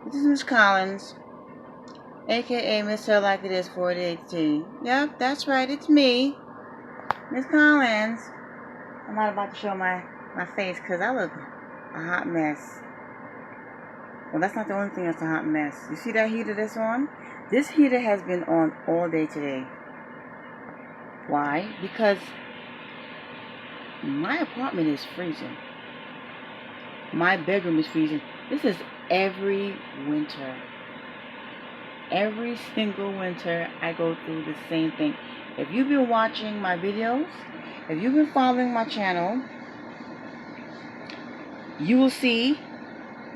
This is Miss Collins, aka Miss Her Like It Is 4018. Yep, that's right, it's me, Miss Collins. I'm not about to show my face because I look a hot mess. Well, that's not the only thing that's a hot mess. You see that heater that's on? This heater has been on all day today. Why? Because my apartment is freezing. My bedroom is freezing. This is every winter. Every single winter I go through the same thing. If you've been watching my videos, if you've been following my channel, you will see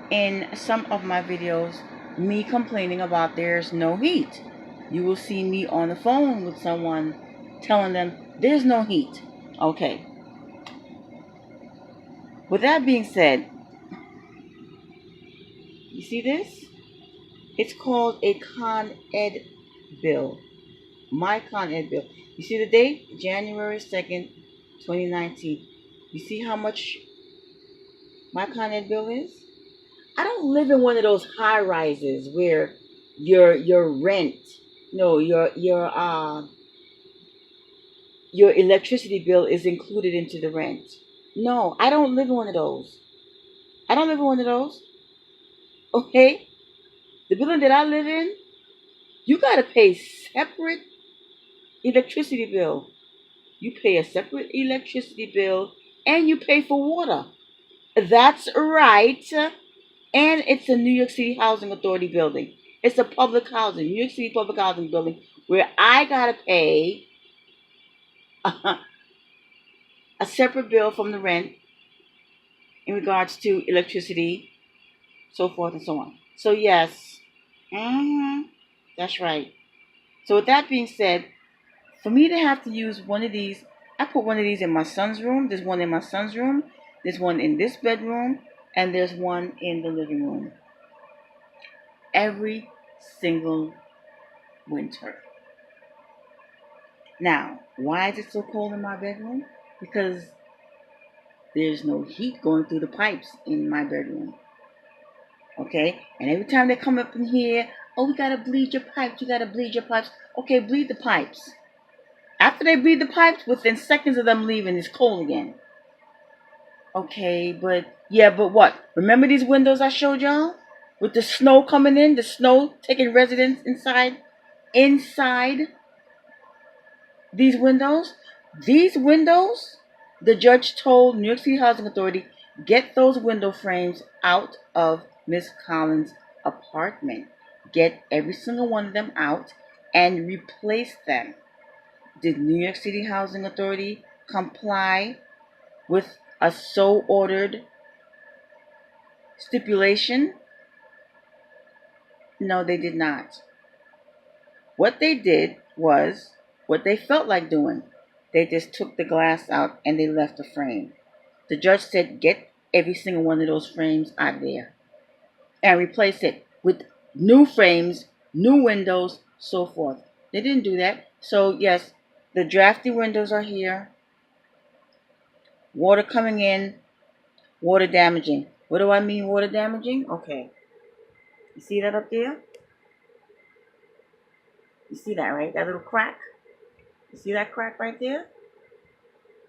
in some of my videos me complaining about there's no heat. You will see me on the phone with someone telling them there's no heat. Okay. With that being said, you see this? It's called a CONED bill. My CONED bill. You see the date? January 2nd, 2019. You see how much my CONED bill is? I don't live in one of those high rises where your rent, no, your electricity bill is included into the rent. No, I don't live in one of those. I don't live in one of those. Okay? The building that I live in, you gotta pay separate electricity bill. You pay a separate electricity bill and you pay for water. That's right. And it's a New York City Housing Authority building. It's a public housing, New York City public housing building, where I gotta pay a separate bill from the rent in regards to electricity, so forth and so on. So yes, that's right. So with that being said, for me to have to use one of these, I put one of these in my son's room. There's one in my son's room. There's one in this bedroom. And there's one in the living room. Every single winter. Now, why is it so cold in my bedroom? Because there's no heat going through the pipes in my bedroom. Okay? And every time they come up in here, oh, we gotta bleed your pipes. You gotta bleed your pipes. Okay, bleed the pipes. After they bleed the pipes, within seconds of them leaving, it's cold again. Okay, but what? Remember these windows I showed y'all? With the snow coming in, the snow taking residence inside these windows? These windows, the judge told New York City Housing Authority, get those window frames out of Miss Collins' apartment. Get every single one of them out and replace them. Did New York City Housing Authority comply with a so ordered stipulation? No, they did not. What they did was what they felt like doing. They just took the glass out and they left the frame. The judge said, get every single one of those frames out of there and replace it with new frames, new windows, so forth. They didn't do that. So yes, the drafty windows are here. Water coming in, water damaging. What do I mean water damaging? Okay. You see that up there? You see that, right? That little crack? You see that crack right there?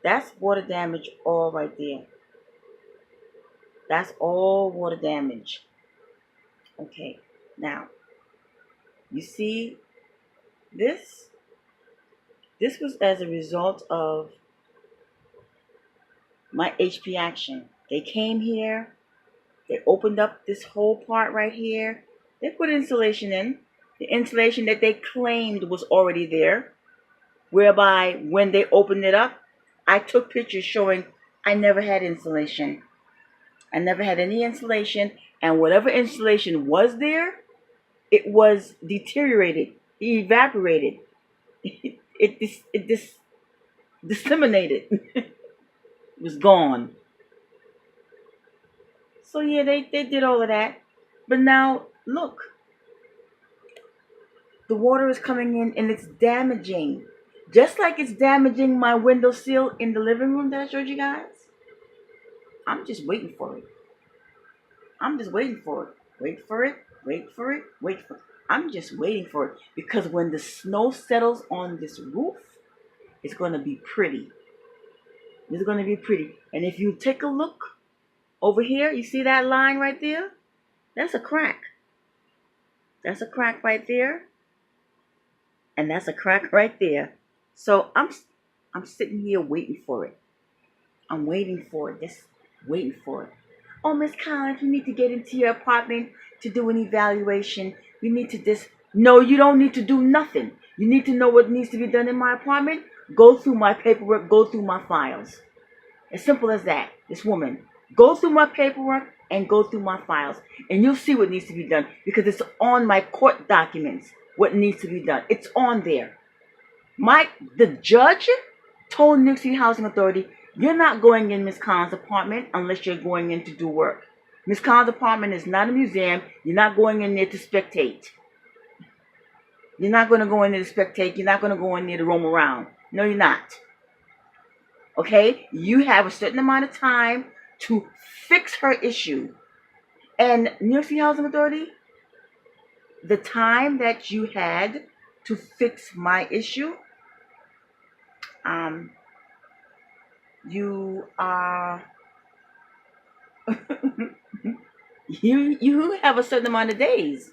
That's water damage all right there. That's all water damage. Okay, now, you see this? This was as a result of my HP action. They came here, they opened up this whole part right here. They put insulation in. The insulation that they claimed was already there, whereby when they opened it up, I took pictures showing I never had insulation. I never had any insulation, and whatever insulation was there, it was deteriorated, evaporated, it disseminated, it was gone. So yeah, they did all of that, but now look, the water is coming in and it's damaging. Just like it's damaging my windowsill in the living room that I showed you guys. I'm just waiting for it. I'm just waiting for it. Wait for it. Wait for it. Wait for it. I'm just waiting for it because when the snow settles on this roof, it's going to be pretty. It's going to be pretty. And if you take a look over here, you see that line right there? That's a crack. That's a crack right there. And that's a crack right there. So I'm sitting here waiting for it. I'm waiting for it. Just waiting for it. Oh, Miss Collins, you need to get into your apartment to do an evaluation. You need to this. No, you don't need to do nothing. You need to know what needs to be done in my apartment. Go through my paperwork. Go through my files. As simple as that. This woman. Go through my paperwork and go through my files. And you'll see what needs to be done because it's on my court documents what needs to be done. It's on there. The judge told New York City Housing Authority, you're not going in Miss Collins' apartment unless you're going in to do work. Miss Collins' apartment is not a museum. You're not going in there to spectate. You're not going to go in there to spectate. You're not going to go in there to roam around. No, you're not. Okay? You have a certain amount of time to fix her issue. And New York City Housing Authority, the time that you had to fix my issue, you are you have a certain amount of days.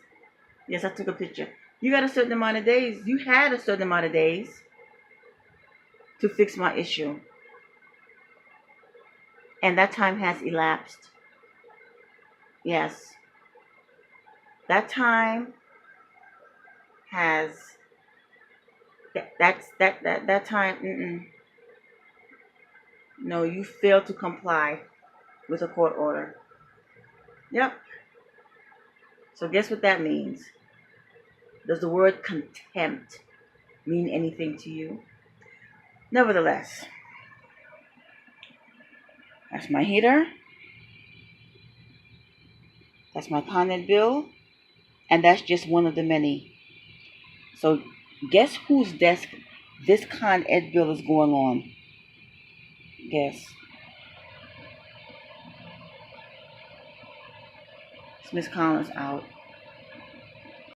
Yes, I took a picture. You got a certain amount of days. You had a certain amount of days to fix my issue. And that time has elapsed. Yes. That time has that time No, you failed to comply with a court order. Yep. So guess what that means? Does the word contempt mean anything to you? Nevertheless, that's my heater. That's my CONED bill. And that's just one of the many. So guess whose desk this CONED bill is going on? Guess. It's Miss Collins out.